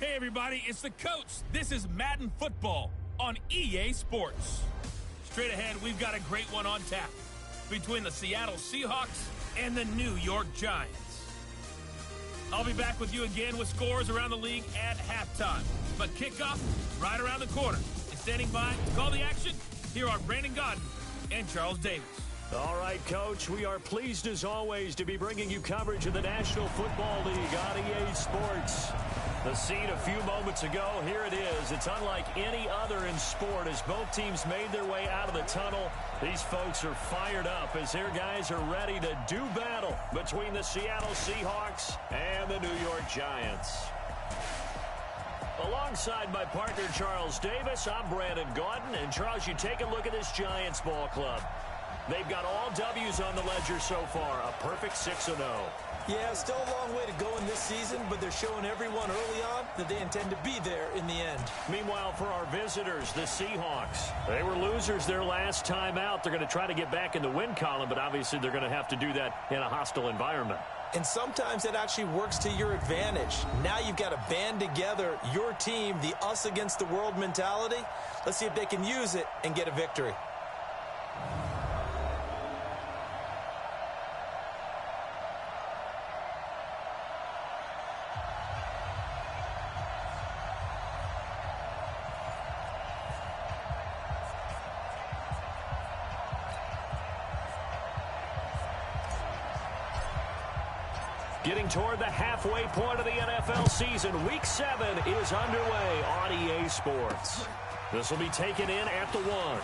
Hey everybody, it's the coach. This is Madden Football on EA Sports. Straight ahead, we've got a great one on tap between the Seattle Seahawks and the New York Giants. I'll be back with you again with scores around the league at halftime. But kickoff right around the corner. And standing by to call the action, here are Brandon Godden and Charles Davis. All right, Coach, we are pleased as always to be bringing you coverage of the National Football League on EA Sports. The scene a few moments ago, here it is. It's unlike any other in sport as both teams made their way out of the tunnel. These folks are fired up as their guys are ready to do battle between the Seattle Seahawks and the New York Giants. Alongside my partner, Charles Davis, I'm Brandon Godden. And, Charles, you take a look at this Giants ball club. They've got all W's on the ledger so far, a perfect 6-0. Yeah, still a long way to go in this season, but they're showing everyone early on that they intend to be there in the end. Meanwhile, for our visitors, the Seahawks, they were losers their last time out. They're going to try to get back in the win column, but obviously they're going to have to do that in a hostile environment. And sometimes it actually works to your advantage. Now you've got to band together your team, the us against the world mentality. Let's see if they can use it and get a victory. Getting toward the halfway point of the NFL season, Week 7 is underway on EA Sports. This will be taken in at the 1.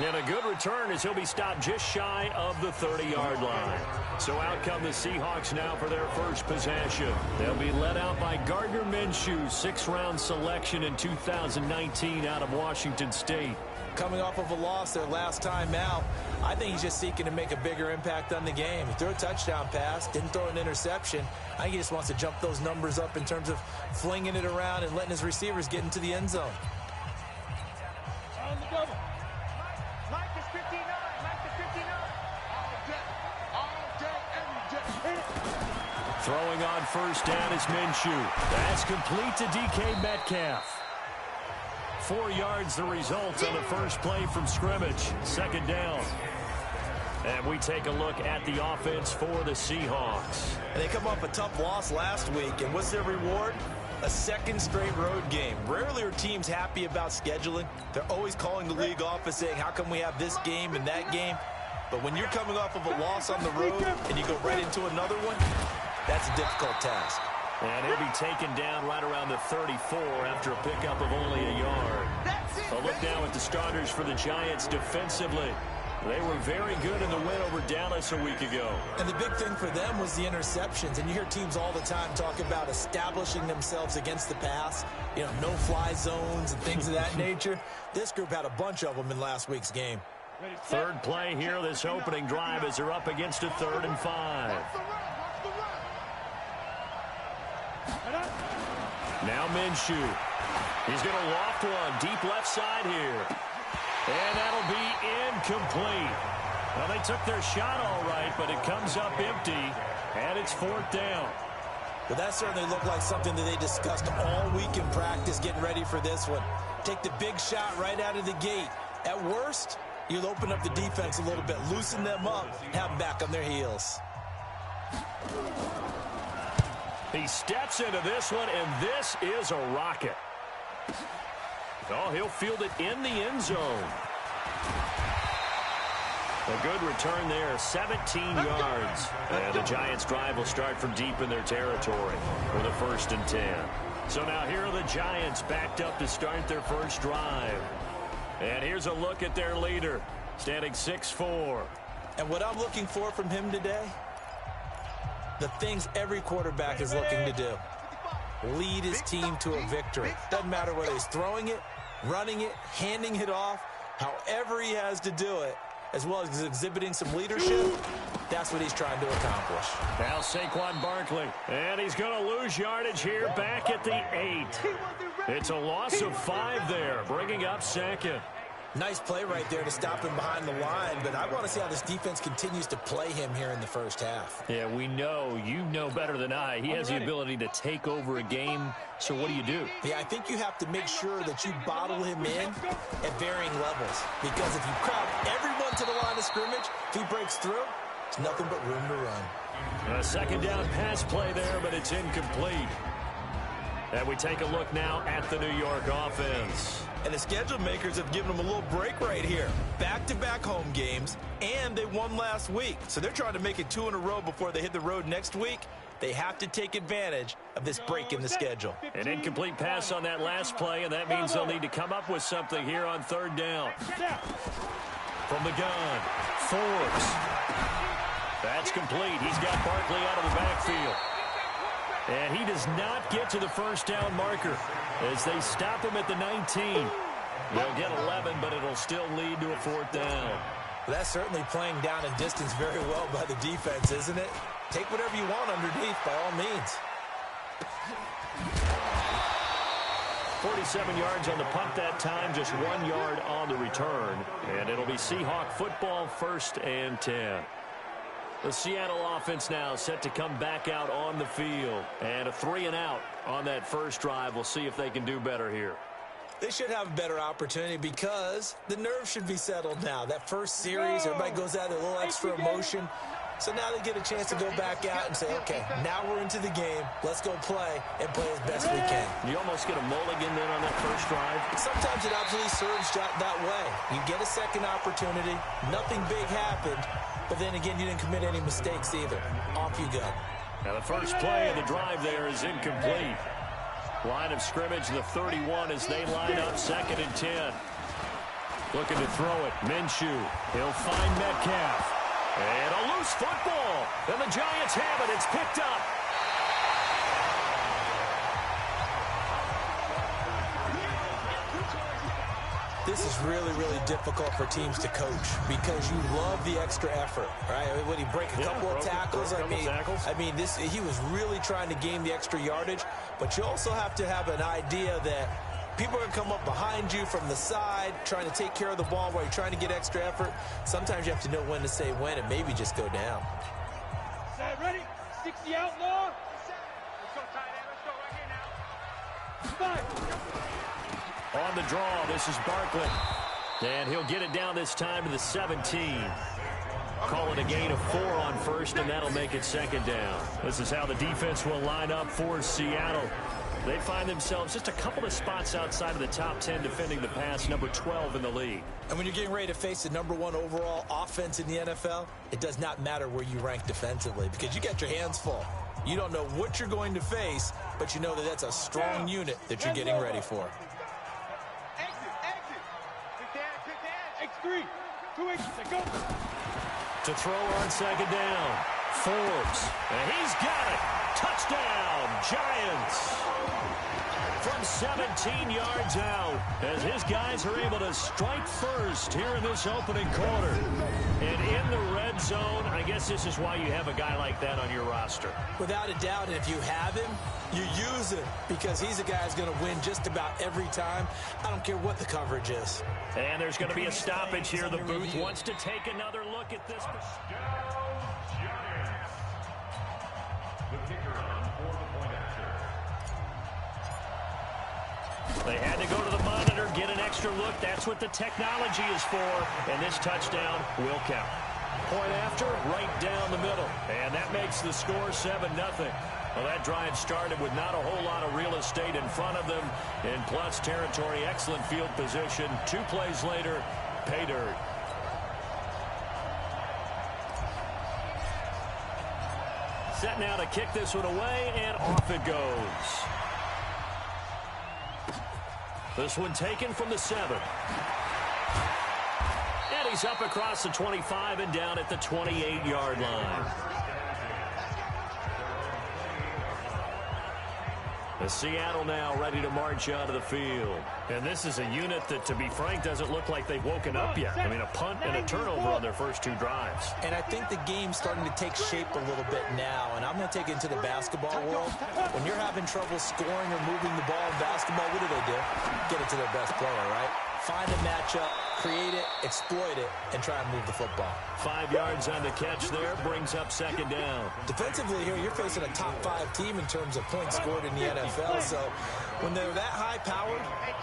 And a good return as he'll be stopped just shy of the 30-yard line. So out come the Seahawks now for their first possession. They'll be led out by Gardner Minshew, 6th-round selection in 2019 out of Washington State. Coming off of a loss their last time out, I think he's just seeking to make a bigger impact on the game. He threw a touchdown pass, didn't throw an interception. I think he just wants to jump those numbers up in terms of flinging it around and letting his receivers get into the end zone. On the double. Mike is 59. Mike is 59. All day, every day. Throwing on first down is Minshew. That's complete to DK Metcalf. 4 yards the result on the first play from scrimmage. Second down. And we take a look at the offense for the Seahawks. And they come off a tough loss last week. And what's their reward? A second straight road game. Rarely are teams happy about scheduling. They're always calling the league office saying, how come we have this game and that game? But when you're coming off of a loss on the road and you go right into another one, that's a difficult task. And he'll be taken down right around the 34 after a pickup of only a yard. A look now at the starters for the Giants defensively. They were very good in the win over Dallas a week ago. And the big thing for them was the interceptions. And you hear teams all the time talk about establishing themselves against the pass. You know, no-fly zones and things of that nature. This group had a bunch of them in last week's game. Third play here, this opening drive as they're up against a 3rd and 5. Now Minshew. He's going to loft one deep left side here. And that'll be incomplete. Well, they took their shot all right, but it comes up empty, and it's 4th down. Well, that certainly looked like something that they discussed all week in practice getting ready for this one. Take the big shot right out of the gate. At worst, you'll open up the defense a little bit, loosen them up, and have them back on their heels. He steps into this one, and this is a rocket. Oh, he'll field it in the end zone. A good return there, 17 yards. And the Giants' drive will start from deep in their territory with a 1st and 10. So now here are the Giants backed up to start their first drive. And here's a look at their leader, standing 6'4". And what I'm looking for from him today, the things every quarterback is looking to do. Lead his team to a victory. Doesn't matter whether he's throwing it, running it, handing it off, however he has to do it, as well as exhibiting some leadership, that's what he's trying to accomplish. Now Saquon Barkley, and he's going to lose yardage here back at the 8. It's a loss of 5 there, bringing up 2nd. Nice play right there to stop him behind the line, but I want to see how this defense continues to play him here in the first half. Yeah, we know. You know better than I. He has the ability to take over a game, so what do? Yeah, I think you have to make sure that you bottle him in at varying levels, because if you crowd everyone to the line of scrimmage, if he breaks through, it's nothing but room to run. A second down pass play there, but it's incomplete. And we take a look now at the New York offense. And the schedule makers have given them a little break right here. Back-to-back home games, and they won last week. So they're trying to make it 2 in a row before they hit the road next week. They have to take advantage of this break in the schedule. An incomplete pass on that last play, and that means they'll need to come up with something here on third down. From the gun, Forbes. That's complete. He's got Barkley out of the backfield. And he does not get to the first down marker as they stop him at the 19. They'll get 11, but it'll still lead to a fourth down. Well, that's certainly playing down and distance very well by the defense, isn't it? Take whatever you want underneath, by all means. 47 yards on the punt that time, just 1 yard on the return. And it'll be Seahawk football, 1st and 10. The Seattle offense now set to come back out on the field. And a 3-and-out on that first drive. We'll see if they can do better here. They should have a better opportunity because the nerves should be settled now. That first series, everybody goes out with a little extra emotion. So now they get a chance to go back out and say, okay, now we're into the game. Let's go play and play as best we can. You almost get a mulligan then on that first drive. Sometimes it absolutely serves that way. You get a second opportunity. Nothing big happened. But then again, you didn't commit any mistakes either. Off you go. Now the first play of the drive there is incomplete. Line of scrimmage, the 31 as they line up 2nd and 10. Looking to throw it. Minshew. He'll find Metcalf. And a loose football. And the Giants have it. It's picked up. This is really, really difficult for teams to coach because you love the extra effort, right? When he break a couple of tackles, I mean, he was really trying to gain the extra yardage, but you also have to have an idea that people are going to come up behind you from the side, trying to take care of the ball while you're trying to get extra effort. Sometimes you have to know when to say when and maybe just go down. Set, ready? 60 outlaw. Let's go, tight end. Let's go right here now. 5. On the draw, this is Barkley. And he'll get it down this time to the 17. Call it a gain of 4 on first, and that'll make it 2nd down. This is how the defense will line up for Seattle. They find themselves just a couple of spots outside of the top 10 defending the pass, number 12 in the league. And when you're getting ready to face the number 1 overall offense in the NFL, it does not matter where you rank defensively because you got your hands full. You don't know what you're going to face, but you know that that's a strong unit that you're getting ready for. X3, 2 X's, go. To throw on 2nd down, Forbes, and he's got it. Touchdown, Giants. From 17 yards out, as his guys are able to strike first here in this opening quarter. And in the red zone, I guess this is why you have a guy like that on your roster. Without a doubt, and if you have him, you use him because he's a guy who's going to win just about every time. I don't care what the coverage is. And there's going to be a stoppage here. The booth wants to take another look at this. They had to go to the monitor, get an extra look. That's what the technology is for. And this touchdown will count. Point after, right down the middle. And that makes the score 7-0. Well, that drive started with not a whole lot of real estate in front of them. In plus territory, excellent field position. 2 plays later, pay dirt. Set now to kick this one away, and off it goes. This one taken from the 7. And he's up across the 25 and down at the 28-yard line. The Seattle now ready to march out of the field. And this is a unit that, to be frank, doesn't look like they've woken up yet. I mean, a punt and a turnover on their first 2 drives. And I think the game's starting to take shape a little bit now. And I'm going to take it into the basketball world. When you're having trouble scoring or moving the ball in basketball, what do? Get it to their best player, right? find a matchup, create it, exploit it, and try and move the football. 5 yards on the catch there, brings up second down. Defensively here, you're facing a top-5 team in terms of points scored in the NFL, so when they're that high-powered,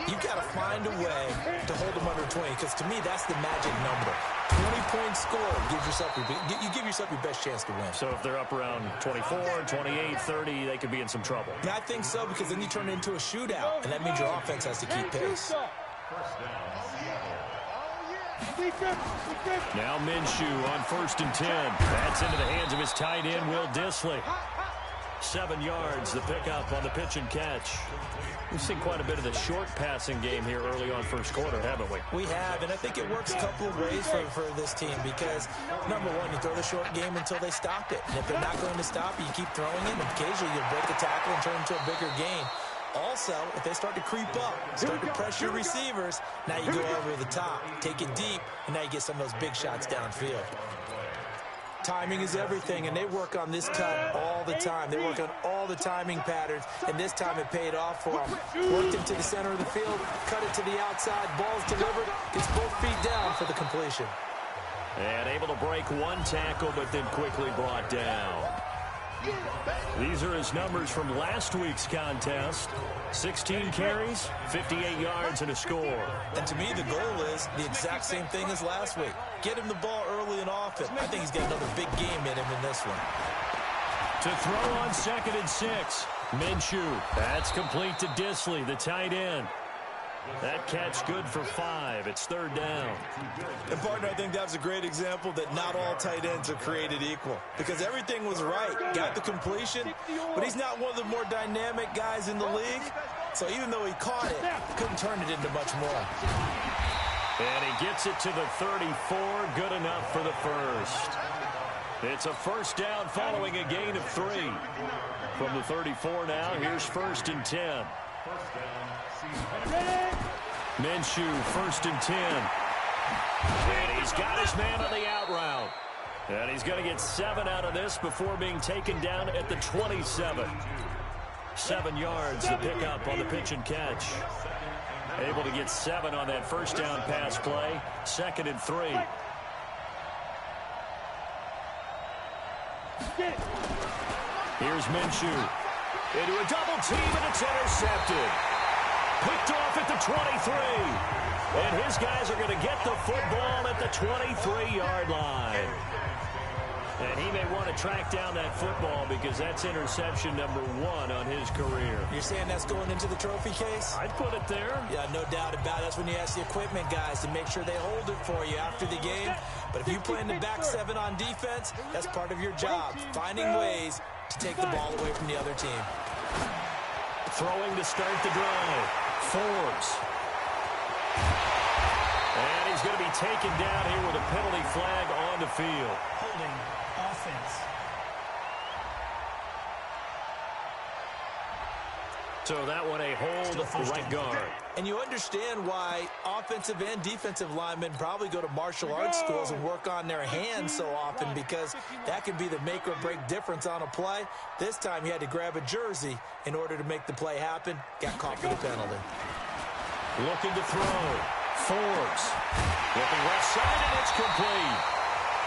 you've got to find a way to hold them under 20, because to me, that's the magic number. 20 points scored, you give yourself your best chance to win. So if they're up around 24, 28, 30, they could be in some trouble. Yeah, I think so, because then you turn it into a shootout, and that means your offense has to keep pace. Now Minshew on 1st and 10. That's into the hands of his tight end, Will Dissly. 7 yards, the pickup on the pitch and catch. We've seen quite a bit of the short passing game here early on first quarter, haven't we? We have, and I think it works a couple of ways for this team because, number one, you throw the short game until they stop it. And if they're not going to stop it, you keep throwing it, and occasionally you'll break the tackle and turn it into a bigger gain. Also, if they start to creep up, start to pressure receivers, now you go over the top, take it deep, and now you get some of those big shots downfield. Timing is everything, and they work on this cut all the time. They work on all the timing patterns, and this time it paid off for them. Worked it to the center of the field, cut it to the outside, ball's delivered, gets both feet down for the completion. And able to break one tackle, but then quickly brought down. These are his numbers from last week's contest. 16 carries, 58 yards, and a score. And to me, the goal is the exact same thing as last week. Get him the ball early and often. I think he's got another big game in him in this one. To throw on 2nd and 6. Minshew. That's complete to Dissly, the tight end. That catch good for 5. It's 3rd down. And, partner, I think that was a great example that not all tight ends are created equal. Because everything was right. Got the completion, but he's not one of the more dynamic guys in the league. So even though he caught it, couldn't turn it into much more. And he gets it to the 34. Good enough for the first. It's a 1st down following a gain of 3. From the 34 now, here's 1st and 10. Minshew, 1st and 10. And he's got his man on the out route. And he's going to get 7 out of this before being taken down at the 27. 7 yards, the pickup on the pitch and catch. Able to get 7 on that 1st down pass play. 2nd and 3. Here's Minshew. Into a double team, and it's intercepted. Picked off at the 23. And his guys are going to get the football at the 23-yard line. And he may want to track down that football because that's interception number 1 on his career. You're saying that's going into the trophy case? I'd put it there. Yeah, no doubt about it. That's when you ask the equipment guys to make sure they hold it for you after the game. But if you play in the back 7 on defense, that's part of your job, finding ways to take the ball away from the other team. Throwing to start the drive. Forbes. And he's going to be taken down here with a penalty flag on the field. Holding offense. So that one a hold right guard. And you understand why offensive and defensive linemen probably go to martial arts schools and work on their hands so often because that can be the make or break difference on a play. This time he had to grab a jersey in order to make the play happen. Got caught for the penalty. Looking to throw. Forbes. Looking left side, and it's complete.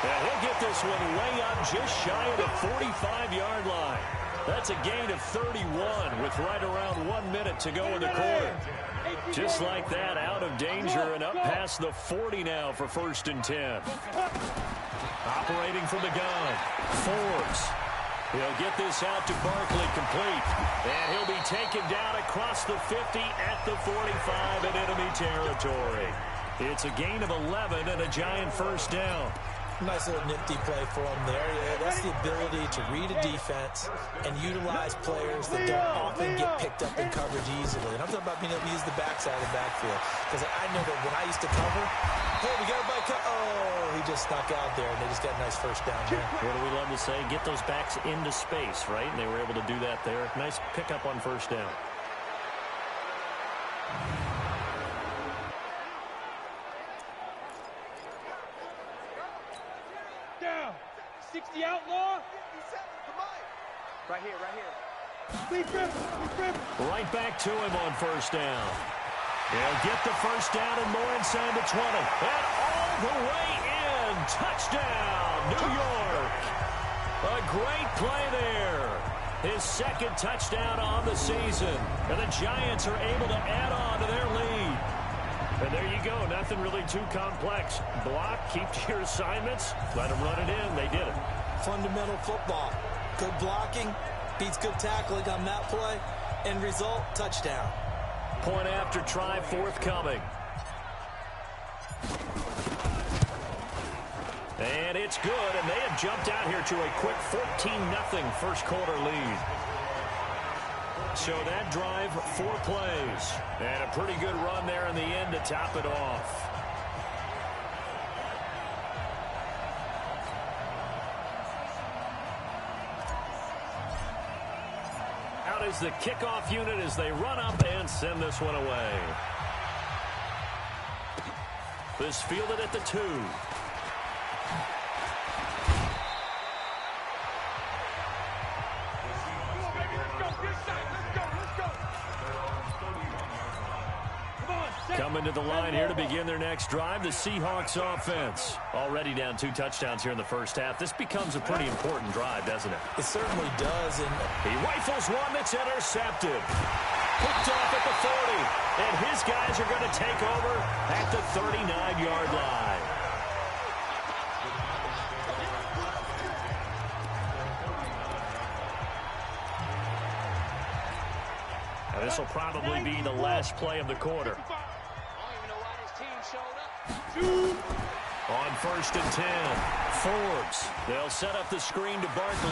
And he'll get this one way up just shy of the 45-yard line. That's a gain of 31 with right around 1 minute to go in the quarter. Just like that, out of danger and up past the 40 now for 1st and 10. Operating from the gun. Forbes. He'll get this out to Barkley complete. And he'll be taken down across the 50 at the 45 in enemy territory. It's a gain of 11 and a giant 1st down. Nice little nifty play for him there. Yeah, that's the ability to read a defense and utilize players that don't often get picked up in coverage easily. And I'm talking about being able to use the backside of the backfield. Because I know that when I used to cover, hey, we got a bike. Oh, he just snuck out there, and they just got a nice 1st down there. What do we love to say? Get those backs into space, right? And they were able to do that there. Nice pickup on 1st down. Down. 60 outlaw. Right here, right here. Right back to him on 1st down. They'll get the first down and more inside the 20. And all the way in. Touchdown, New York. A great play there. His second touchdown on the season. And the Giants are able to add on to their lead. And there you go. Nothing really too complex. Block, keep to your assignments, let them run it in. They did it. Fundamental football. Good blocking beats good tackling on that play. End result, touchdown. Point after try forthcoming. And it's good, and they have jumped out here to a quick 14-0 first quarter lead. So that drive, 4 plays. And a pretty good run there in the end to top it off. Out is the kickoff unit as they run up and send this one away. This fielded at the 2. Coming to the line here to begin their next drive, the Seahawks offense. Already down 2 touchdowns here in the first half. This becomes a pretty important drive, doesn't it? It certainly does. And he rifles one that's intercepted. Picked off at the 40. And his guys are going to take over at the 39-yard line. Now this will probably be the last play of the quarter. On 1st and 10, Forbes. They'll set up the screen to Barkley.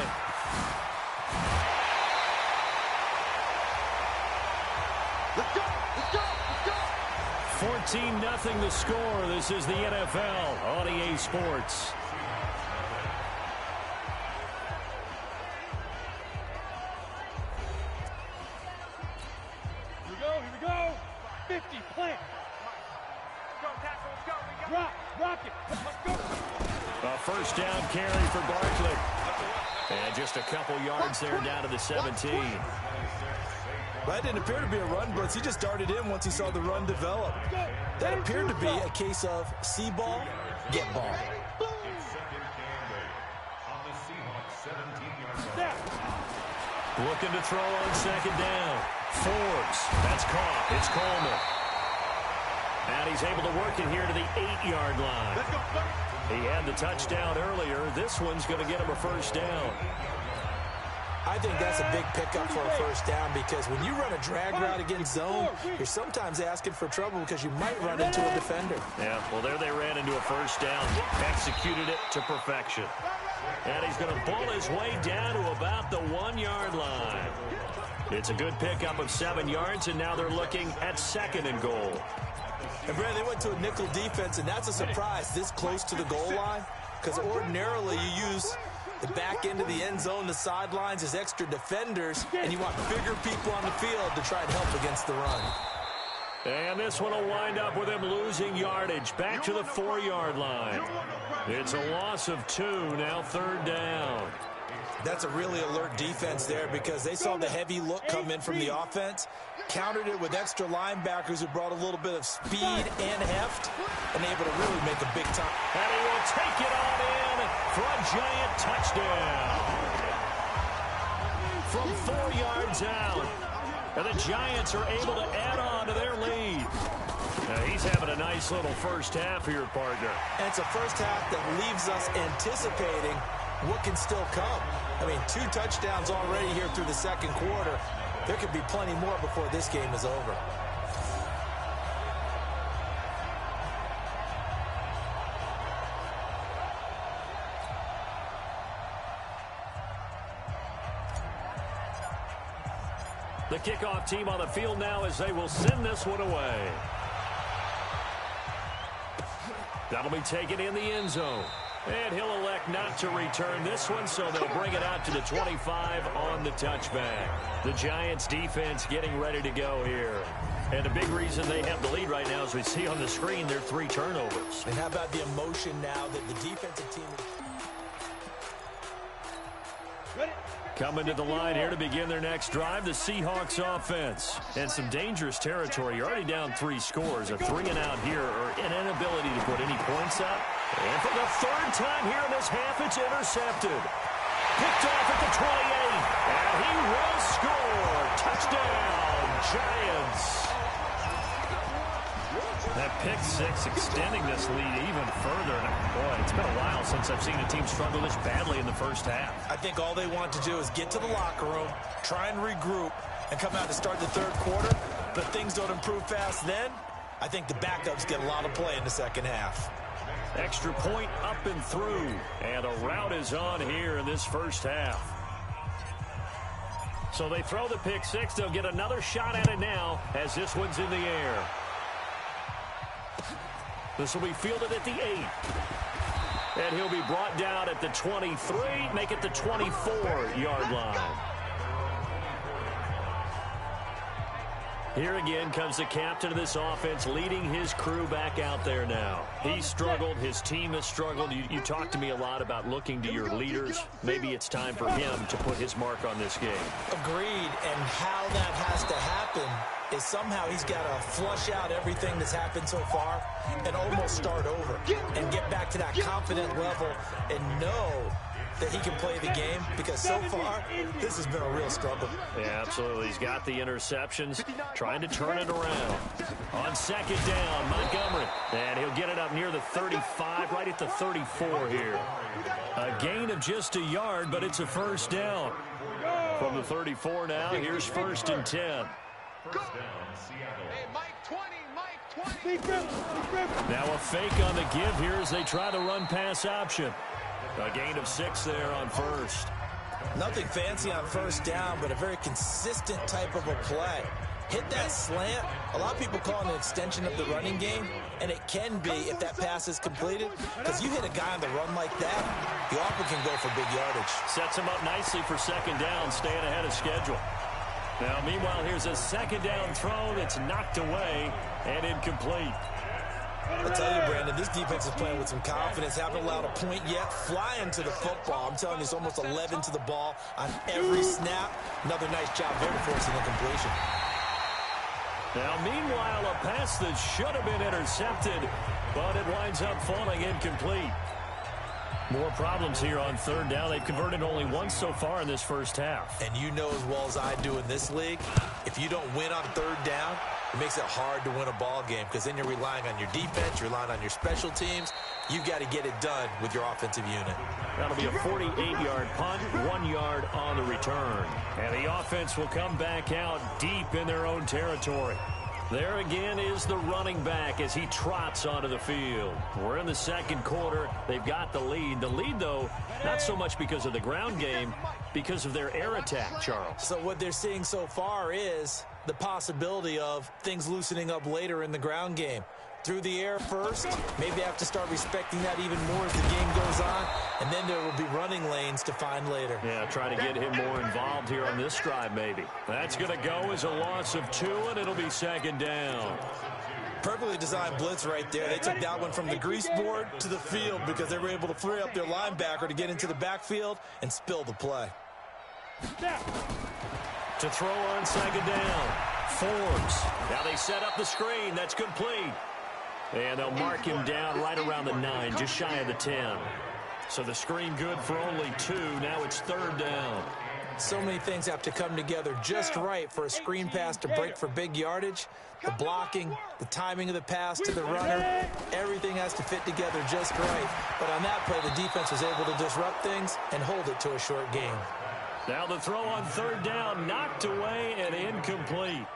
Let's go, let's go, let's go. 14-0 the score. This is the NFL on EA Sports. Here we go. 50, plant. Rock it. Let's go. A first down carry for Barkley. And just a couple yards there down to the 17. That didn't appear to be a run blitz. He just darted in once he saw the run develop. That appeared to be a case of see ball, get ball. Looking to throw on 2nd down. Forbes. That's caught. It's Coleman. And he's able to work it here to the 8-yard line. He had the touchdown earlier. This one's going to get him a first down. I think that's a big pickup for a first down because when you run a drag route against zone, you're sometimes asking for trouble because you might run into a defender. Yeah, well, there they ran into a first down. Executed it to perfection. And he's going to ball his way down to about the 1-yard line. It's a good pickup of 7 yards, and now they're looking at 2nd and goal. And, Brandon, they went to a nickel defense, and that's a surprise this close to the goal line because ordinarily you use the back end of the end zone, the sidelines as extra defenders, and you want bigger people on the field to try and help against the run. And this one will wind up with him losing yardage back to the 4-yard line. It's a loss of 2, now 3rd down. That's a really alert defense there because they saw the heavy look come in from the offense, countered it with extra linebackers who brought a little bit of speed and heft, and able to really make a big time. And he will take it on in for a giant touchdown. From 4 yards out. And the Giants are able to add on to their lead. Now he's having a nice little first half here, partner. And it's a first half that leaves us anticipating what can still come. I mean, 2 touchdowns already here through the 2nd quarter. There could be plenty more before this game is over. The kickoff team on the field now as they will send this one away. That'll be taken in the end zone. And he'll elect not to return this one, so they'll bring it out to the 25 on the touchback. The Giants defense getting ready to go here. And a big reason they have the lead right now, as we see on the screen, their 3 turnovers. And how about the emotion now that the defensive team is... Ready? Coming to the line here to begin their next drive, the Seahawks offense. And some dangerous territory. You're already down 3 scores. A 3-and-out here, or an inability to put any points up. And for the 3rd time here in this half, it's intercepted. Picked off at the 28. And he will score. Touchdown, Giants. That pick 6 extending this lead even further. And boy, it's been a while since I've seen a team struggle this badly in the first half. I think all they want to do is get to the locker room, try and regroup, and come out to start the 3rd quarter. But if things don't improve fast then, I think the backups get a lot of play in the 2nd half. Extra point up and through. And a rout is on here in this first half. So they throw the pick 6. They'll get another shot at it now as this one's in the air. This will be fielded at the 8. And he'll be brought down at the 23, make it the 24-yard line. Here again comes the captain of this offense, leading his crew back out there now. He struggled. His team has struggled. You talked to me a lot about looking to your leaders. Maybe it's time for him to put his mark on this game. Agreed. And how that has to happen is somehow he's got to flush out everything that's happened so far and almost start over and get back to that confident level and know that he can play the game, because so far this has been a real struggle. Yeah, absolutely. He's got the interceptions, trying to turn it around. On 2nd down, Montgomery. And he'll get it up near the 35, right at the 34 here. A gain of just a yard, but it's a 1st down. From the 34 now, here's 1st and 10. Now a fake on the give here as they try to run pass option. A gain of 6 there on 1st. Nothing fancy on 1st down, but a very consistent type of a play. Hit that slant. A lot of people call it an extension of the running game, and it can be if that pass is completed, because you hit a guy on the run like that, you often can go for big yardage. Sets him up nicely for 2nd down, staying ahead of schedule. Now, meanwhile, here's a 2nd down throw that's knocked away and incomplete. I tell you, Brandon, this defense is playing with some confidence. Haven't allowed a point yet. Flying to the football. I'm telling you, it's almost 11 to the ball on every snap. Another nice job there to force an incompletion. Now, meanwhile, a pass that should have been intercepted, but it winds up falling incomplete. More problems here on 3rd down. They've converted only once so far in this first half. And you know as well as I do in this league, if you don't win on 3rd down, it makes it hard to win a ball game, because then you're relying on your defense, you're relying on your special teams. You've got to get it done with your offensive unit. That'll be a 48-yard punt, 1 yard on the return. And the offense will come back out deep in their own territory. There again is the running back as he trots onto the field. We're in the 2nd quarter. They've got the lead. The lead, though, not so much because of the ground game, because of their air attack, Charles. So what they're seeing so far is the possibility of things loosening up later in the ground game. Through the air first, maybe they have to start respecting that even more as the game goes on, and then there will be running lanes to find later. Yeah, try to get him more involved here on this drive, maybe. That's going to go as a loss of 2, and it'll be 2nd down. Perfectly designed blitz right there. They took that one from the grease board to the field because they were able to free up their linebacker to get into the backfield and spill the play. To throw on 2nd down, Forbes. Now they set up the screen. That's complete. And they'll mark him down right around the 9, just shy of the 10. So the screen good for only 2. Now it's 3rd down. So many things have to come together just right for a screen pass to break for big yardage. The blocking, the timing of the pass to the runner, everything has to fit together just right. But on that play, the defense was able to disrupt things and hold it to a short game. Now the throw on 3rd down, knocked away and incomplete.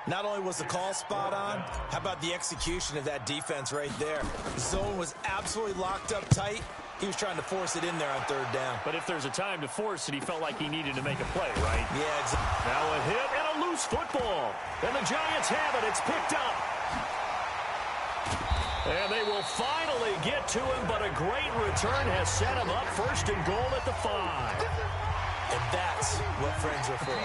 Not only was the call spot on, how about the execution of that defense right there? The zone was absolutely locked up tight. He was trying to force it in there on 3rd down. But if there's a time to force it, he felt like he needed to make a play, right? Yeah, exactly. Now a hit and a loose football. And the Giants have it. It's picked up. And they will finally get to him, but a great return has set him up 1st and goal at the 5. And that's what friends are for.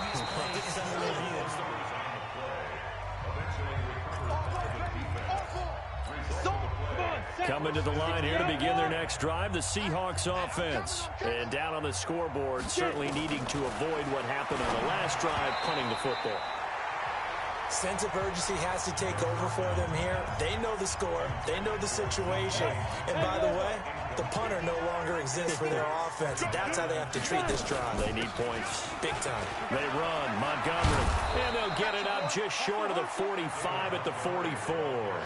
Coming to the line here to begin their next drive, the Seahawks offense. And down on the scoreboard, certainly needing to avoid what happened on the last drive, punting the football. Sense of urgency has to take over for them here. They know the score. They know the situation. And by the way, the punter no longer exists for their offense. That's how they have to treat this drive. They need points. Big time. They run. Montgomery. And they'll get it up just short of the 45 at the 44.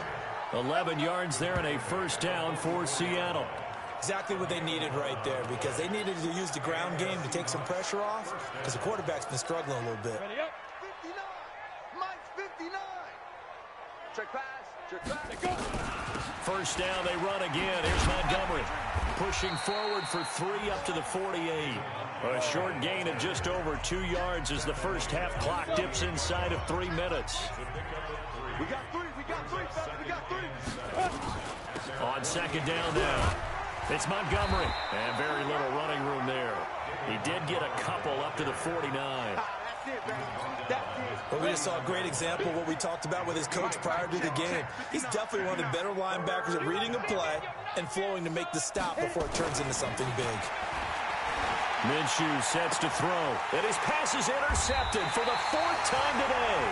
11 yards there and a first down for Seattle. Exactly what they needed right there, because they needed to use the ground game to take some pressure off, because the quarterback's been struggling a little bit. Ready up. 59. Mike's 59. Check pass. Check pass. Go. First down, they run again. Here's Montgomery pushing forward for 3 up to the 48. A short gain of just over 2 yards as the first half clock dips inside of 3 minutes. We got 3. We got 3. We got 3. On second down now, it's Montgomery. And very little running room there. He did get a couple up to the 49. That's it, baby. That's it. But we just saw a great example of what we talked about with his coach prior to the game. He's definitely one of the better linebackers at reading a play and flowing to make the stop before it turns into something big. Minshew sets to throw. And his pass is intercepted for the 4th time today.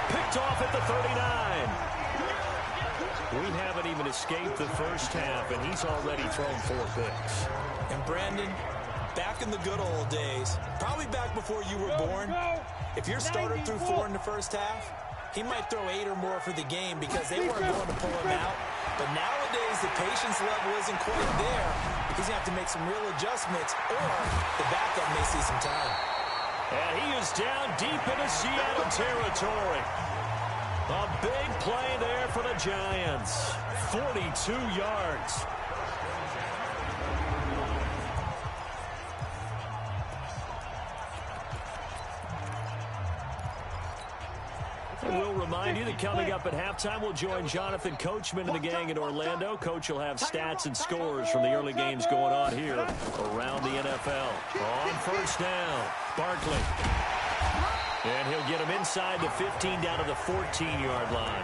Picked off at the 39. We haven't even escaped the first half, and he's already thrown 4 picks. And Brandon, back in the good old days, probably back before you were born, if your starter threw 4 in the first half, he might throw 8 or more for the game because they weren't going to pull him out. But nowadays, the patience level isn't quite there. He's going to have to make some real adjustments, or the backup may see some time. And he is down deep into Seattle territory. A big play there for the Giants. 42 yards. And we'll remind you that coming up at halftime, we'll join Jonathan Coachman and the gang in Orlando. Coach will have stats and scores from the early games going on here around the NFL. On first down, Barkley. And he'll get him inside the 15 down to the 14-yard line.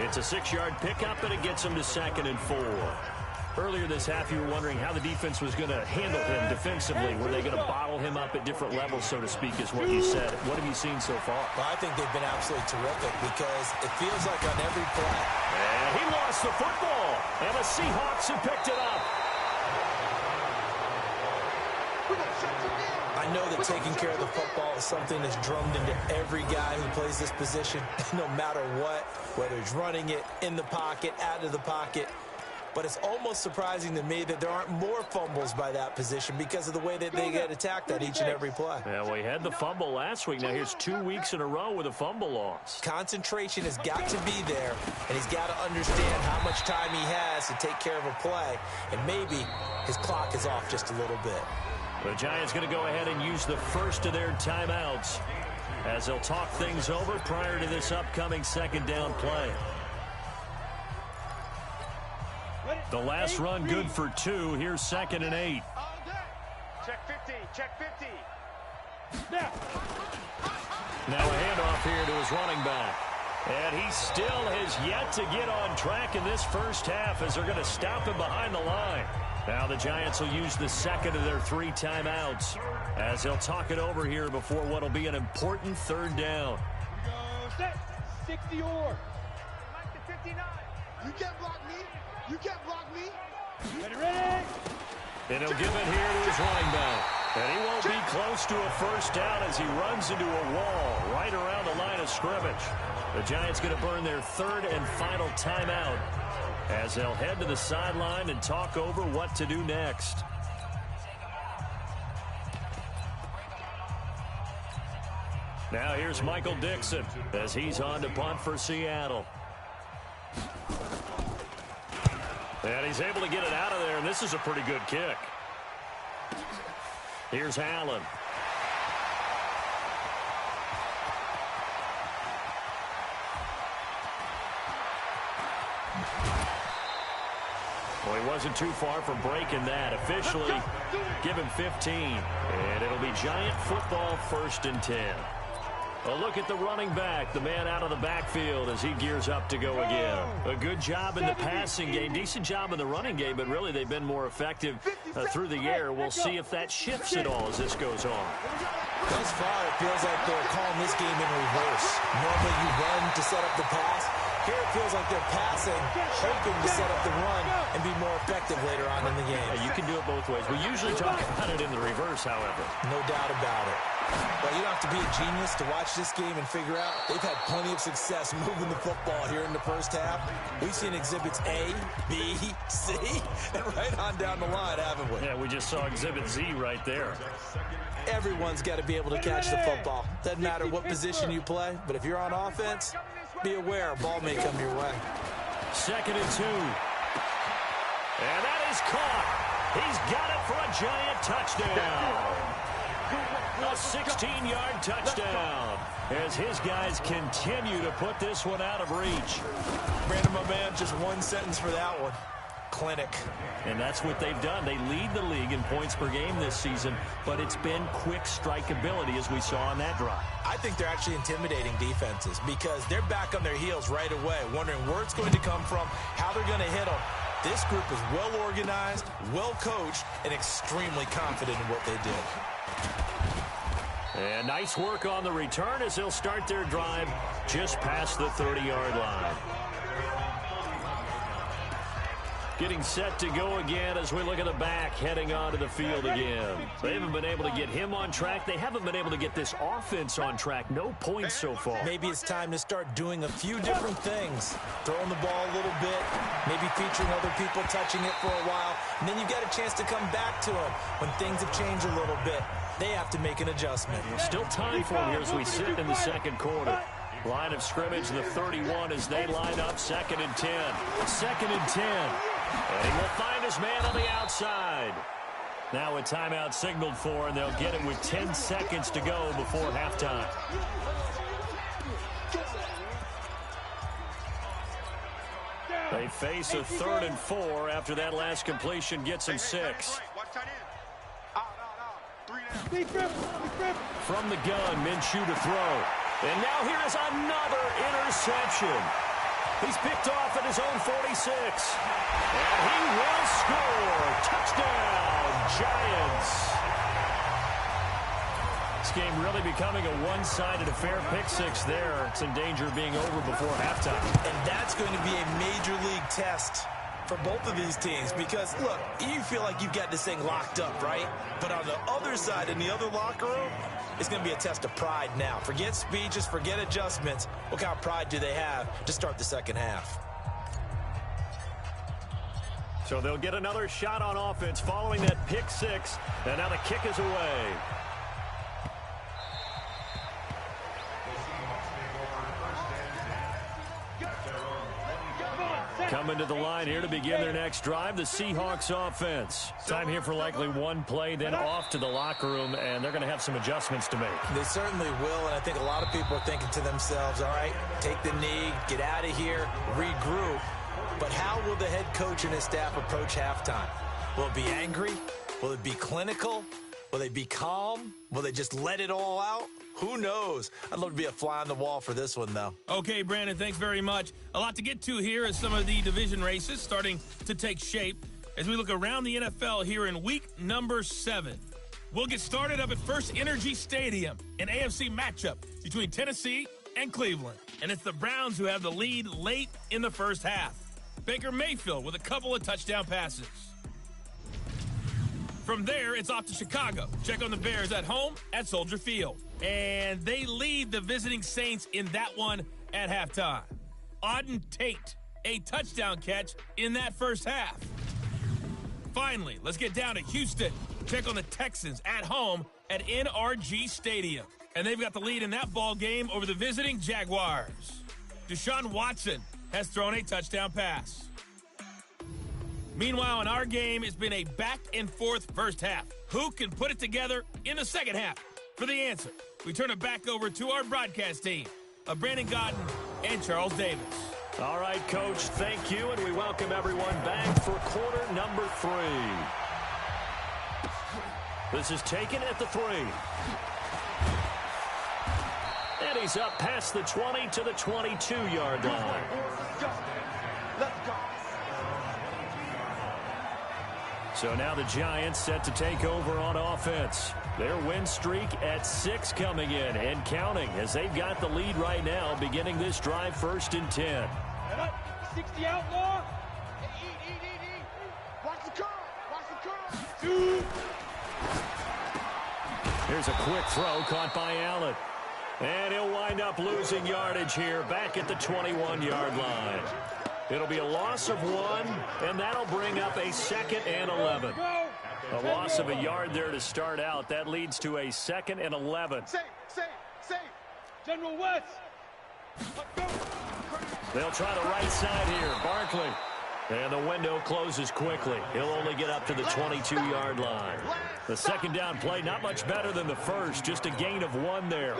It's a 6-yard pickup, and it gets him to 2nd and 4. Earlier this half, you were wondering how the defense was going to handle him defensively. Were they going to bottle him up at different levels, so to speak, is what you said. What have you seen so far? Well, I think they've been absolutely terrific because it feels like on every play. And he lost the football, and the Seahawks have picked it up. I know that taking care of the football is something that's drummed into every guy who plays this position, no matter what, whether he's running it, in the pocket, out of the pocket. But it's almost surprising to me that there aren't more fumbles by that position because of the way that they get attacked at each and every play. Yeah, we had the fumble last week. Now here's 2 weeks in a row with a fumble loss. Concentration has got to be there, and he's got to understand how much time he has to take care of a play, and maybe his clock is off just a little bit. The Giants going to go ahead and use the first of their timeouts as they'll talk things over prior to this upcoming second down play. The last run good for 2. Here's 2nd and 8. Check 50. Check 50. Now a handoff here to his running back. And he still has yet to get on track in this first half as they're going to stop him behind the line. Now the Giants will use the second of their 3 timeouts as they'll talk it over here before what will be an important 3rd down. Go set. 60 or. Mike to 59. You can't block me. You can't block me. Ready, ready. And he'll give it here to his running back. And he won't be close to a first down as he runs into a wall right around the line of scrimmage. The Giants going to burn their 3rd and final timeout as they'll head to the sideline and talk over what to do next. Now here's Michael Dixon as he's on to punt for Seattle. And he's able to get it out of there, and this is a pretty good kick. Here's Allen. Well, he wasn't too far from breaking that. Officially, give him 15. And it'll be Giant football 1st and 10. A look at the running back, the man out of the backfield as he gears up to go again. A good job in the passing game, decent job in the running game, but really they've been more effective through the air. We'll see if that shifts at all as this goes on. Thus far, it feels like they're calling this game in reverse. Normally you run to set up the pass. Here it feels like they're passing, hoping to set up the run and be more effective later on in the game. Yeah, you can do it both ways. We usually talk about it in the reverse, however. No doubt about it. But you don't have to be a genius to watch this game and figure out they've had plenty of success moving the football here in the first half. We've seen exhibits A, B, C, and right on down the line, haven't we? Yeah, we just saw exhibit Z right there. Everyone's got to be able to catch the football. Doesn't matter what position you play, but if you're on offense, be aware a ball may come your way. 2nd and 2. And that is caught. He's got it for a giant touchdown. A 16-yard touchdown as his guys continue to put this one out of reach. Brandon, my man, just one sentence for that one. Clinic. And that's what they've done. They lead the league in points per game this season, but it's been quick strikeability as we saw on that drive. I think they're actually intimidating defenses because they're back on their heels right away, wondering where it's going to come from, how they're going to hit them. This group is well organized, well coached, and extremely confident in what they did. And nice work on the return as they'll start their drive just past the 30-yard line. Getting set to go again as we look at the back heading onto the field again. They haven't been able to get him on track. They haven't been able to get this offense on track. No points so far. Maybe it's time to start doing a few different things. Throwing the ball a little bit, maybe featuring other people touching it for a while, and then you've got a chance to come back to them when things have changed a little bit. They have to make an adjustment. Still time for him here as we sit in the second quarter. Line of scrimmage, the 31 as they line up, 2nd and 10. 2nd and 10. And he will find his man on the outside. Now a timeout signaled for, and they'll get it with 10 seconds to go before halftime. They face a 3rd and 4 after that last completion gets them 6. From the gun, Minshew to throw. And now here is another interception. He's picked off at his own 46. And he will score. Touchdown, Giants. This game really becoming a one-sided affair. Pick 6 there. It's in danger of being over before halftime. And that's going to be a major league test for both of these teams because, look, you feel like you've got this thing locked up, right? But on the other side, in the other locker room, it's going to be a test of pride now. Forget speeches, forget adjustments. What kind of pride do they have to start the second half? So they'll get another shot on offense following that pick 6, and now the kick is away. Coming to the line here to begin their next drive, the Seahawks offense. Time here for likely one play, then off to the locker room, and they're going to have some adjustments to make. They certainly will, and I think a lot of people are thinking to themselves, all right, take the knee, get out of here, regroup. But how will the head coach and his staff approach halftime? Will it be angry? Will it be clinical? Will they be calm? Will they just let it all out? Who knows? I'd love to be a fly on the wall for this one, though. Okay, Brandon, thanks very much. A lot to get to here as some of the division races starting to take shape as we look around the NFL here in week number 7. We'll get started up at First Energy Stadium, an AFC matchup between Tennessee and Cleveland. And it's the Browns who have the lead late in the first half. Baker Mayfield with a couple of touchdown passes. From there, it's off to Chicago. Check on the Bears at home at Soldier Field. And they lead the visiting Saints in that one at halftime. Auden Tate, a touchdown catch in that first half. Finally, let's get down to Houston. Check on the Texans at home at NYG Stadium. And they've got the lead in that ball game over the visiting Jaguars. Deshaun Watson has thrown a touchdown pass. Meanwhile, in our game, it's been a back-and-forth first half. Who can put it together in the second half? For the answer, we turn it back over to our broadcast team of Brandon Godden and Charles Davis. All right, Coach, thank you, and we welcome everyone back for quarter number 3. This is taken at the 3. And he's up past the 20 to the 22-yard line. So now the Giants set to take over on offense. Their win streak at 6 coming in and counting as they've got the lead right now beginning this drive 1st and 10. 60 outlaw. Eat. Watch the curl. Here's a quick throw caught by Allen. And he'll wind up losing yardage here back at the 21-yard line. It'll be a loss of 1, and that'll bring up a 2nd and 11. A loss of a yard there to start out. That leads to a 2nd and 11. Safe. General West. They'll try the right side here. Barkley. And the window closes quickly. He'll only get up to the 22-yard line. The second down play, not much better than the first. Just a gain of 1 there.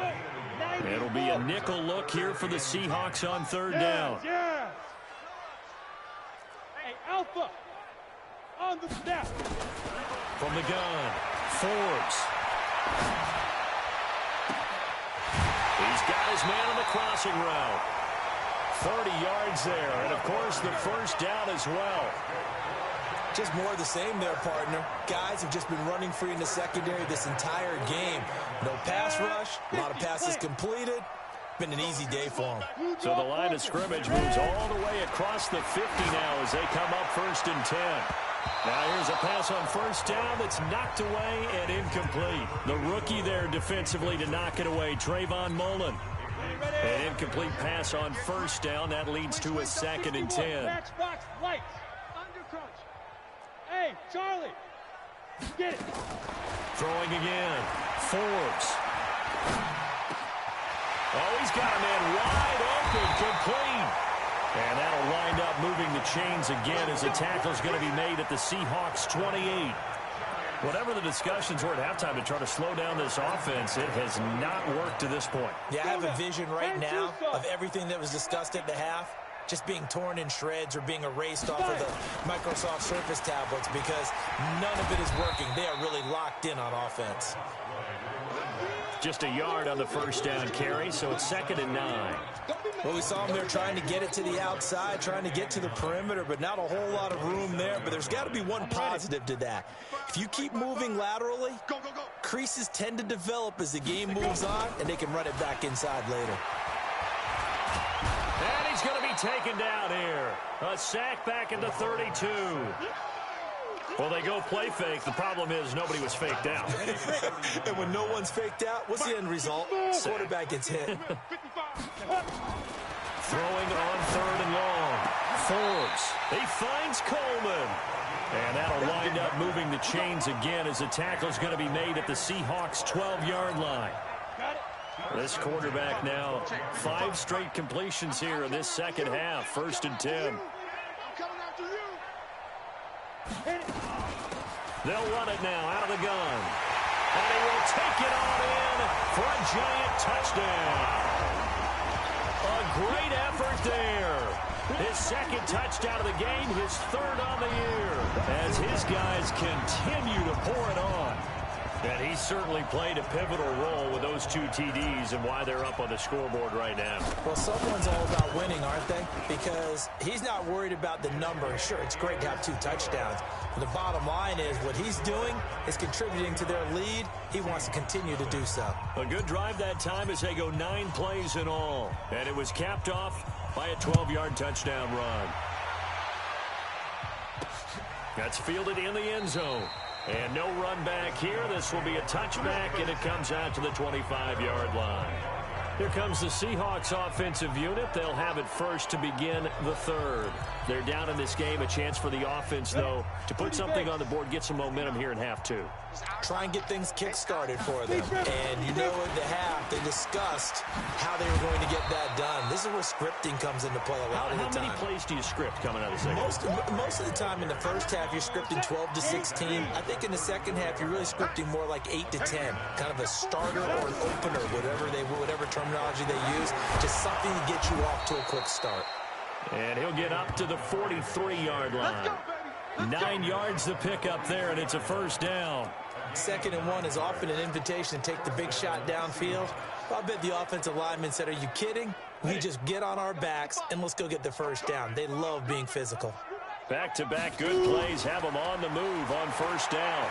It'll be a nickel look here for the Seahawks on 3rd down. Yeah. Hey, Alpha. On the snap. From the gun, Forbes. He's got his man on the crossing route. 30 yards there, and of course the first down as well. Just more of the same there, partner. Guys have just been running free in the secondary this entire game. No pass rush, a lot of passes completed. Been an easy day for them. So the line of scrimmage moves all the way across the 50 now as they come up 1st and 10. Now here's a pass on 1st down that's knocked away and incomplete. The rookie there defensively to knock it away, Trayvon Mullen. An incomplete pass on 1st down. That leads to a 2nd and 10. Matchbox lights. Undercrunch. Hey, Charlie. Get it. Throwing again. Forbes. Oh, he's got a man wide open, complete. And that'll wind up moving the chains again as the tackle's going to be made at the Seahawks 28. Whatever the discussions were at halftime to try to slow down this offense, it has not worked to this point. Yeah, I have a vision right now of everything that was discussed at the half just being torn in shreds or being erased off of the Microsoft Surface tablets because none of it is working. They are really locked in on offense. Just a yard on the first down carry, so it's 2nd and 9. Well, we saw them there trying to get it to the outside, trying to get to the perimeter, but not a whole lot of room there. But there's got to be one positive to that. If you keep moving laterally, creases tend to develop as the game moves on, and they can run it back inside later. And he's going to be taken down here. A sack back at the 32. Well, they go play fake. The problem is nobody was faked out. And when no one's faked out, what's the end result? Quarterback gets hit. Throwing on 3rd and long. Forbes. He finds Coleman. And that'll wind up moving the chains again as the tackle's going to be made at the Seahawks 12-yard line. This quarterback now 5 straight completions here in this second half. 1st and 10. They'll run it now out of the gun. And he will take it on in for a giant touchdown. A great effort there. His 2nd touchdown of the game, his 3rd on the year. As his guys continue to pour it on. And he certainly played a pivotal role with those 2 TDs and why they're up on the scoreboard right now. Well, someone's all about winning, aren't they? Because he's not worried about the number. Sure, it's great to have 2 touchdowns. But the bottom line is what he's doing is contributing to their lead. He wants to continue to do so. A good drive that time as they go 9 plays in all. And it was capped off by a 12-yard touchdown run. That's fielded in the end zone. And no run back here. This will be a touchback, and it comes out to the 25-yard line. Here comes the Seahawks offensive unit. They'll have it first to begin the 3rd. They're down in this game. A chance for the offense, though, to put something on the board, get some momentum here in half 2. Try and get things kick-started for them. And you know at the half, they discussed how they were going to get that done. This is where scripting comes into play a lot of the time. How many plays do you script coming out of the second? Most of the time in the first half, you're scripting 12 to 16. I think in the second half, you're really scripting more like 8 to 10. Kind of a starter or an opener, whatever terminology they use. Just something to get you off to a quick start. And he'll get up to the 43-yard line. 9 yards to pick up there, and it's a 1st down. 2nd and 1 is often an invitation to take the big shot downfield. I bet the offensive lineman said, are you kidding? We just get on our backs and let's go get the first down. They love being physical. Back-to-back good plays have them on the move on first down.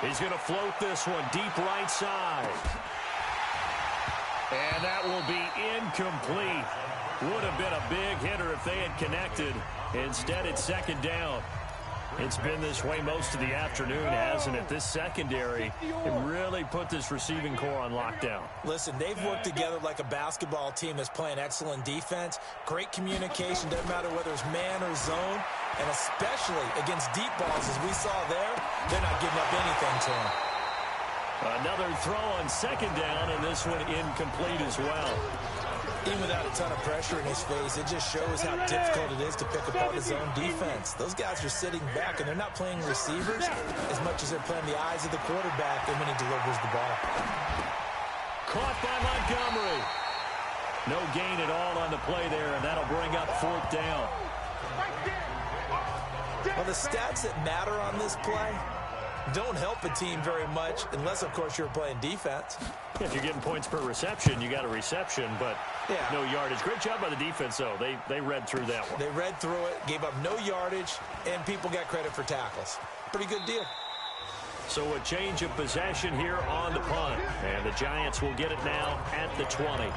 He's going to float this one deep right side. And that will be incomplete. Would have been a big hitter if they had connected. Instead, it's 2nd down. It's been this way most of the afternoon, hasn't it? This secondary, it really put this receiving core on lockdown. Listen, they've worked together like a basketball team that's playing excellent defense. Great communication, doesn't matter whether it's man or zone. And especially against deep balls, as we saw there, they're not giving up anything to them. Another throw on 2nd down, and this one incomplete as well. Even without a ton of pressure in his face, it just shows how difficult it is to pick apart his own defense. Those guys are sitting back, and they're not playing receivers as much as they're playing the eyes of the quarterback and when he delivers the ball. Caught by Montgomery. No gain at all on the play there, and that'll bring up 4th down. Well, the stats that matter on this play don't help a team very much unless, of course, you're playing defense. If you're getting points per reception, you got a reception, but no yardage. Great job by the defense, though. They read through that one. They read through it, gave up no yardage, and people got credit for tackles. Pretty good deal. So a change of possession here on the punt, and the Giants will get it now at the 20.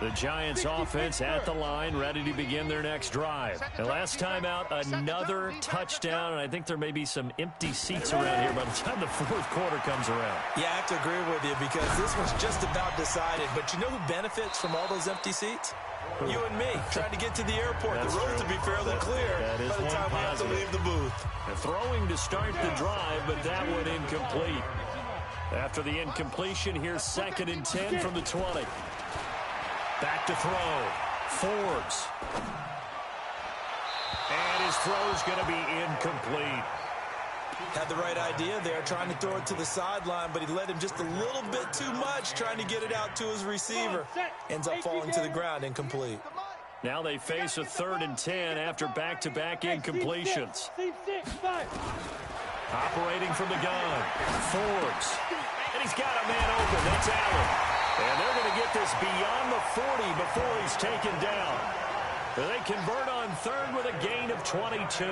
The Giants offense at the line, ready to begin their next drive. And last time out, another touchdown, and I think there may be some empty seats around here by the time the 4th quarter comes around. Yeah, I have to agree with you because this one's just about decided. But you know who benefits from all those empty seats? You and me, trying to get to the airport. The roads will be fairly clear by the time we have to leave the booth. And throwing to start the drive, but that one incomplete. After the incompletion, here's 2nd and 10 from the 20. Back to throw. Forbes. And his throw's going to be incomplete. Had the right idea there, trying to throw it to the sideline, but he led him just a little bit too much, trying to get it out to his receiver. Ends up falling to the ground, incomplete. Now they face a 3rd and 10 after back-to-back incompletions. Operating from the gun. Forbes. And he's got a man open. That's Allen. And they're going to get this beyond the 40 before he's taken down. They convert on 3rd with a gain of 22.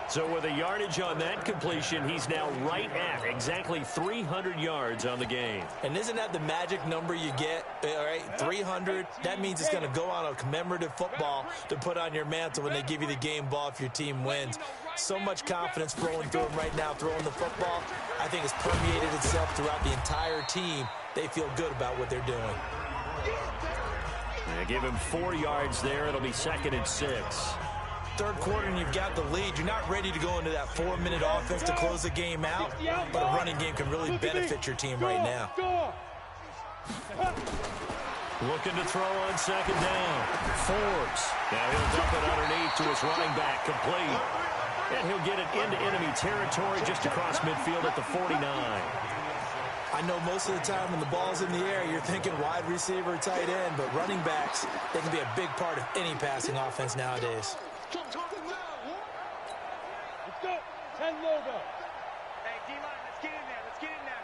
So with a yardage on that completion, he's now right at exactly 300 yards on the game. And isn't that the magic number you get? All right, 300. That means it's going to go on a commemorative football to put on your mantle when they give you the game ball if your team wins. So much confidence flowing through him right now, throwing the football. I think it's permeated itself throughout the entire team. They feel good about what they're doing. They give him 4 yards there. It'll be 2nd and 6. 3rd quarter and you've got the lead. You're not ready to go into that 4-minute offense to close the game out, but a running game can really benefit your team right now. Looking to throw on 2nd down. Forbes. Now he'll dump it underneath to his running back, complete. And he'll get it into enemy territory just across midfield at the 49. I know most of the time when the ball's in the air, you're thinking wide receiver, tight end, but running backs, they can be a big part of any passing offense nowadays. Let's go. 10 logo. Hey, D-line, let's get in there. Let's get in there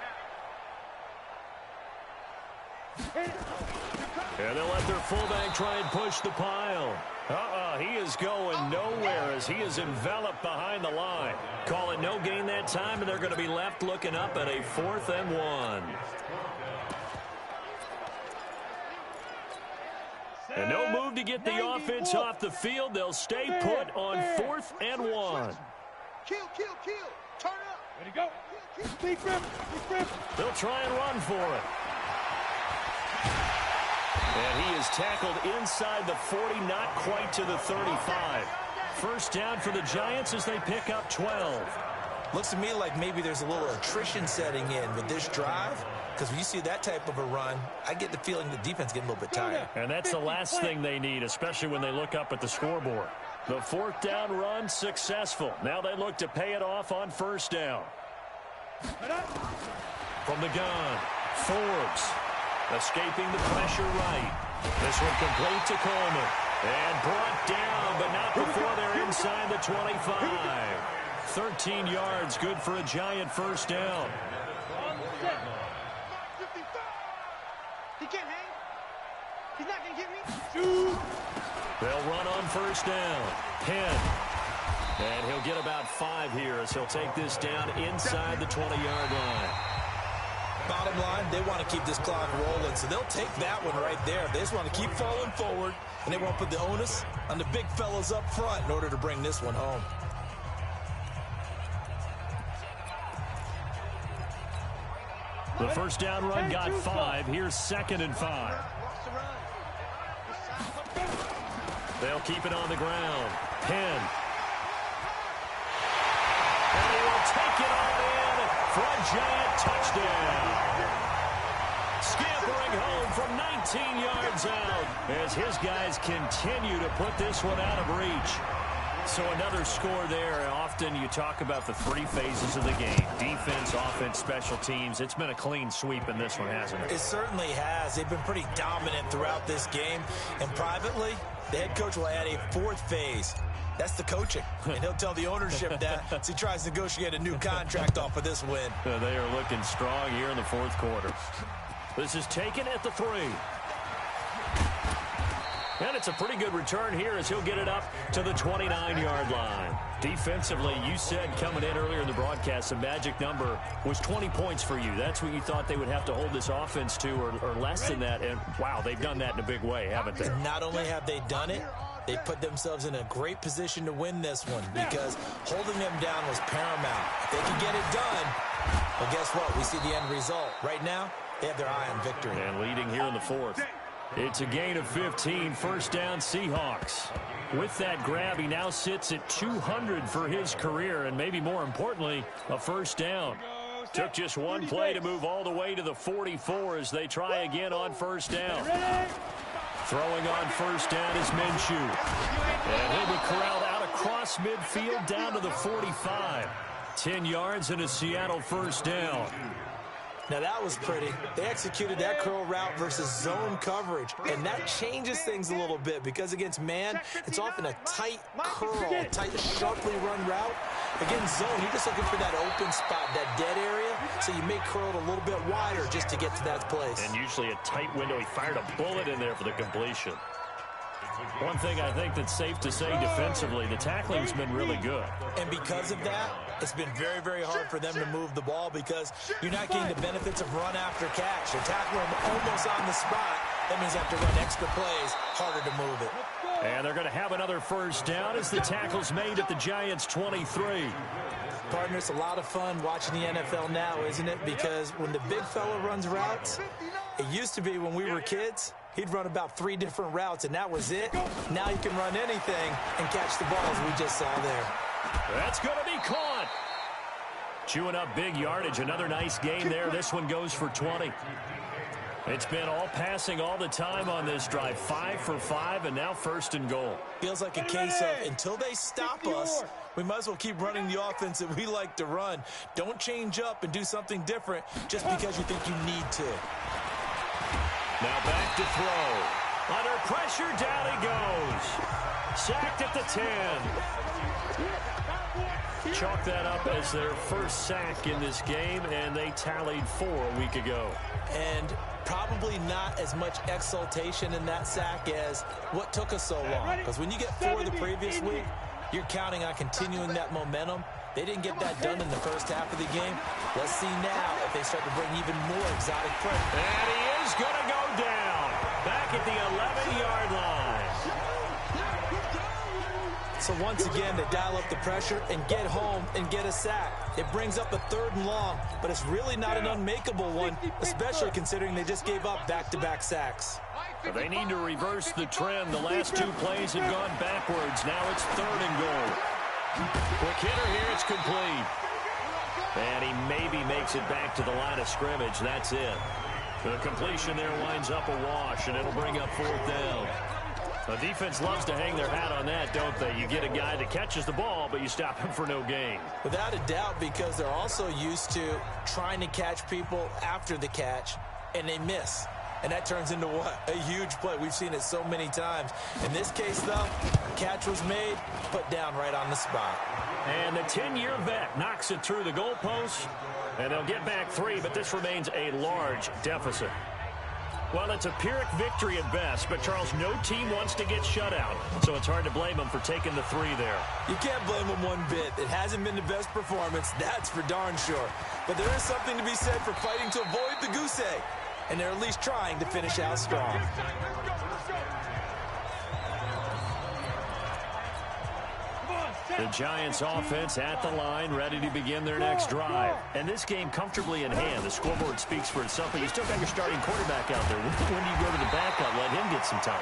now. And they'll let their fullback try and push the pile. He is going nowhere as he is enveloped behind the line. Call it no gain that time, and they're going to be left looking up at a 4th and 1. And no move to get the offense off the field. They'll stay put on 4th and 1. Kill. Turn up. Ready to go. Big rip. They'll try and run for it. And he is tackled inside the 40, not quite to the 35. First down for the Giants as they pick up 12. Looks to me like maybe there's a little attrition setting in with this drive, because when you see that type of a run, I get the feeling the defense getting a little bit tired. And that's the last thing they need, especially when they look up at the scoreboard. The 4th down run successful. Now they look to pay it off on 1st down. From the gun, Forbes escaping the pressure right. This one complete to Coleman. And brought down, but not before they're inside the 25. 13 yards, good for a Giant first down. He can't hang. He's not going to get me. They'll run on first down. Penn. And he'll get about 5 here as he'll take this down inside the 20-yard line. Bottom line, they want to keep this clock rolling, so they'll take that one right there. They just want to keep falling forward, and they won't put the onus on the big fellas up front in order to bring this one home. The first down run got 5. Here's 2nd and 5. They'll keep it on the ground. Penn. And he will take it all in for a Giant touchdown. Scampering home from 19 yards out as his guys continue to put this one out of reach. So another score there. Often you talk about the 3 phases of the game. Defense, offense, special teams. It's been a clean sweep in this one, hasn't it? It certainly has. They've been pretty dominant throughout this game. And privately, the head coach will add a 4th phase. That's the coaching. And he'll tell the ownership that as he tries to negotiate a new contract off of this win. They are looking strong here in the 4th quarter. This is taken at the 3. And it's a pretty good return here as he'll get it up to the 29-yard line. Defensively, you said coming in earlier in the broadcast, the magic number was 20 points for you. That's what you thought they would have to hold this offense to or less than that. And, wow, they've done that in a big way, haven't they? Not only have they done it, they put themselves in a great position to win this one because holding them down was paramount. If they can get it done, well, guess what? We see the end result. Right now, they have their eye on victory. And leading here in the 4th. It's a gain of 15, first down Seahawks. With that grab, he now sits at 200 for his career, and maybe more importantly, a first down. Took just one play to move all the way to the 44 as they try again on first down. Throwing on first down is Minshew. And he'll be corralled out across midfield down to the 45. 10 yards and a Seattle first down. Now, that was pretty. They executed that curl route versus zone coverage, and that changes things a little bit because against man, it's often a tight curl, tight, sharply run route. Against zone, you're just looking for that open spot, that dead area, so you may curl it a little bit wider just to get to that place. And usually a tight window. He fired a bullet in there for the completion. One thing I think that's safe to say defensively, the tackling's been really good. And because of that, it's been very, very hard for them to move the ball because you're not getting the benefits of run after catch. They're tackling almost on the spot. That means they have to run extra plays, harder to move it. And they're going to have another first down as the tackle's made at the Giants' 23. Partner, it's a lot of fun watching the NFL now, isn't it? Because when the big fella runs routes, it used to be when we were kids, he'd run about 3 different routes, and that was it. Now he can run anything and catch the balls we just saw there. That's going to be caught. Chewing up big yardage. Another nice gain there. This one goes for 20. It's been all passing all the time on this drive. 5 for 5, and now first and goal. Feels like a case of until they stop us, we might as well keep running the offense that we like to run. Don't change up and do something different just because you think you need to. Now back to throw. Under pressure, down he goes. Sacked at the 10. Chalk that up as their first sack in this game, and they tallied 4 a week ago. And probably not as much exultation in that sack as what took us so long. Because when you get 4 the previous week, you're counting on continuing that momentum. They didn't get that done in the first half of the game. Let's see now if they start to bring even more exotic play. And he is going to go down. Back at the 11-yard line. So once again, they dial up the pressure and get home and get a sack. It brings up a 3rd and long, but it's really not an unmakeable one, especially considering they just gave up back-to-back sacks. They need to reverse the trend. The last 2 plays have gone backwards. Now it's 3rd and goal. Quick hitter here, it's complete. And he maybe makes it back to the line of scrimmage. That's it. The completion there winds up a wash, and it'll bring up 4th down. The defense loves to hang their hat on that, don't they? You get a guy that catches the ball, but you stop him for no gain. Without a doubt, because they're also used to trying to catch people after the catch, and they miss. and that turns into what? A huge play. We've seen it so many times. In this case, though, catch was made, put down right on the spot. And the 10-year vet knocks it through the goalpost, and they'll get back 3, but this remains a large deficit. Well, it's a Pyrrhic victory at best, but, Charles, no team wants to get shut out, so it's hard to blame them for taking the 3 there. You can't blame them one bit. It hasn't been the best performance, that's for darn sure. But there is something to be said for fighting to avoid the goose egg, and they're at least trying to finish out strong. The Giants offense at the line, ready to begin their next drive. And this game comfortably in hand. The scoreboard speaks for itself, but you still got your starting quarterback out there. When do you go to the backup, let him get some time?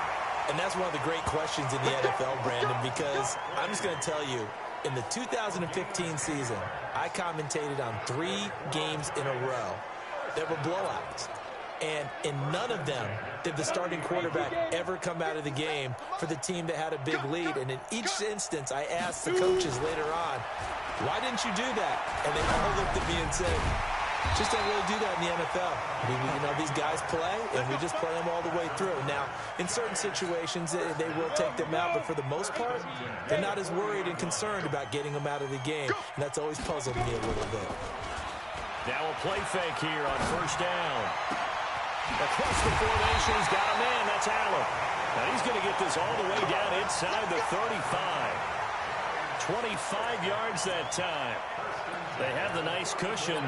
And that's one of the great questions in the NFL, Brandon, because I'm just going to tell you, in the 2015 season, I commentated on 3 games in a row that were blowouts. And in none of them did the starting quarterback ever come out of the game for the team that had a big lead. And in each instance, I asked the coaches later on, why didn't you do that? And they all looked at me and said, just don't really do that in the NFL. These guys play, and we just play them all the way through. Now, in certain situations, they will take them out, but for the most part, they're not as worried and concerned about getting them out of the game. And that's always puzzled me a little bit. Now a play fake here on first down. Across the formation, he's got a man. That's Allen. Now he's going to get this all the way down inside the 35. 25 yards that time. They have the nice cushion.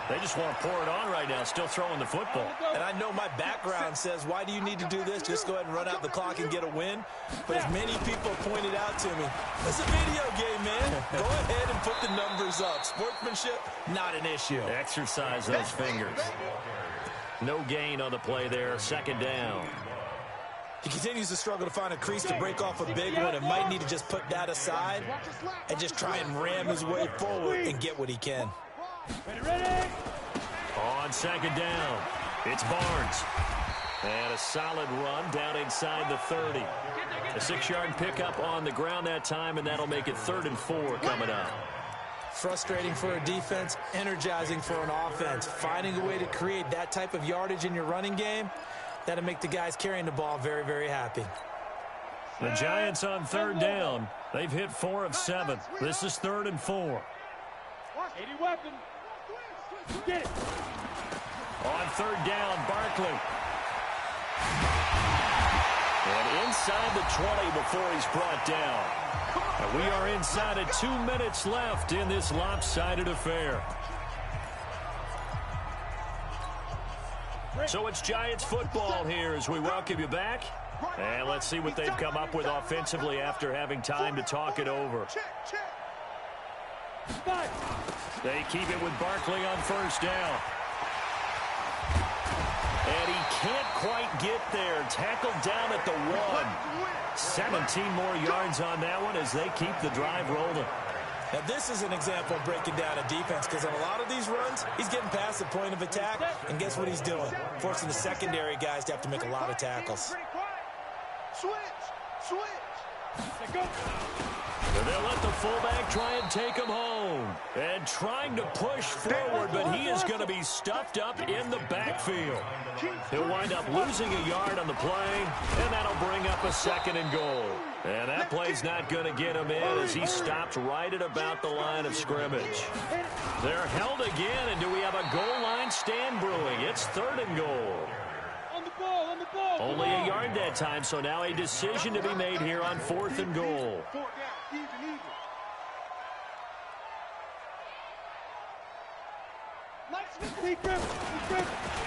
They just want to pour it on right now, still throwing the football. And I know my background says, why do you need to do this? Just go ahead and run out the clock and get a win. But as many people pointed out to me, it's a video game, man. Go ahead and put the numbers up. Sportsmanship, not an issue. Exercise those fingers. No gain on the play there. Second down. He continues to struggle to find a crease to break off a big one and might need to just put that aside and just try and ram his way forward and get what he can. On second down, it's Barnes. And a solid run down inside the 30. A 6-yard pickup on the ground that time, and that'll make it 3rd and 4 coming up. Frustrating for a defense, energizing for an offense. Finding a way to create that type of yardage in your running game, that'll make the guys carrying the ball very, very happy. The Giants on 3rd down. They've hit 4 of 7. This is 3rd and 4. 80 weapon. Get it. On 3rd down, Barkley. And inside the 20 before he's brought down. And we are inside of 2 minutes left in this lopsided affair. So it's Giants football here as we welcome you back. And let's see what they've come up with offensively after having time to talk it over. They keep it with Barkley on 1st down. And he can't quite get there. Tackled down at the 1. 17 more yards on that one as they keep the drive rolling. Now, this is an example of breaking down a defense because on a lot of these runs, he's getting past the point of attack, and guess what he's doing? Forcing the secondary guys to have to make a lot of tackles. Switch. And they'll let the fullback try and take him home. And trying to push forward, but he is going to be stuffed up in the backfield. He'll wind up losing a yard on the play, and that'll bring up a 2nd and goal. And that play's not going to get him in as he stopped right at about the line of scrimmage. They're held again, and do we have a goal line stand brewing? It's 3rd and goal. On the ball. Only a yard that time, so now a decision to be made here on 4th and goal.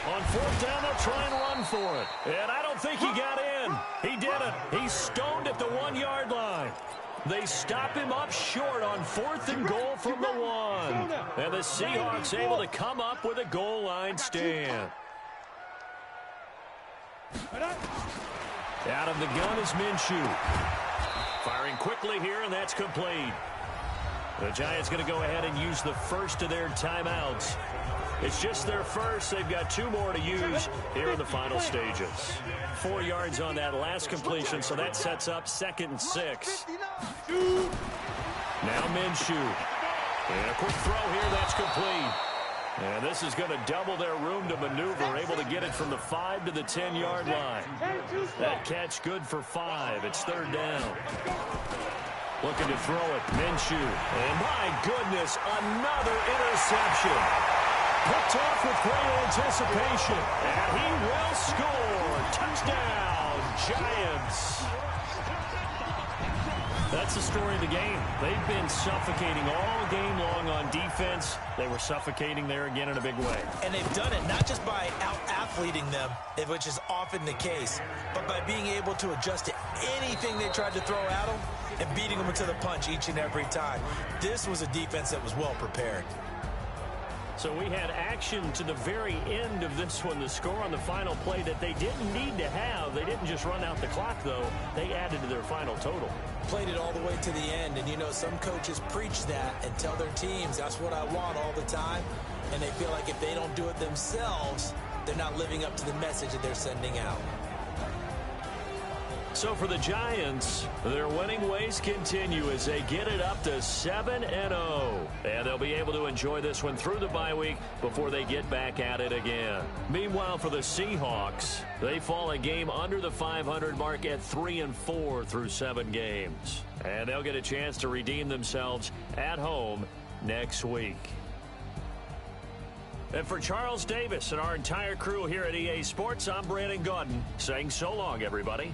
On 4th down, they'll try and run for it. And I don't think he got in. He didn't. He's stoned at the 1-yard line. They stop him up short on 4th and goal from the 1. And the Seahawks able to come up with a goal line stand. Out of the gun is Minshew. Firing quickly here, and that's complete. The Giants going to go ahead and use the first of their timeouts. It's just their first. They've got 2 more to use here in the final stages. 4 yards on that last completion, so that sets up 2nd and 6. Now Minshew. And a quick throw here, that's complete. And this is going to double their room to maneuver, able to get it from the 5 to the 10-yard line. That catch good for 5. It's 3rd down. Looking to throw it, Minshew. And my goodness, another interception. Picked off with great anticipation. And he will score. Touchdown, Giants. That's the story of the game. They've been suffocating all game long on defense. They were suffocating there again in a big way. And they've done it not just by out-athleting them, which is often the case, but by being able to adjust to anything they tried to throw at them and beating them into the punch each and every time. This was a defense that was well prepared. So we had action to the very end of this one. The score on the final play that they didn't need to have. They didn't just run out the clock, though. They added to their final total. Played it all the way to the end. And, you know, some coaches preach that and tell their teams, that's what I want all the time. And they feel like if they don't do it themselves, they're not living up to the message that they're sending out. So for the Giants, their winning ways continue as they get it up to 7-0. And they'll be able to enjoy this one through the bye week before they get back at it again. Meanwhile, for the Seahawks, they fall a game under the 500 mark at 3-4 through 7 games. And they'll get a chance to redeem themselves at home next week. And for Charles Davis and our entire crew here at EA Sports, I'm Brandon Gaudin saying so long, everybody.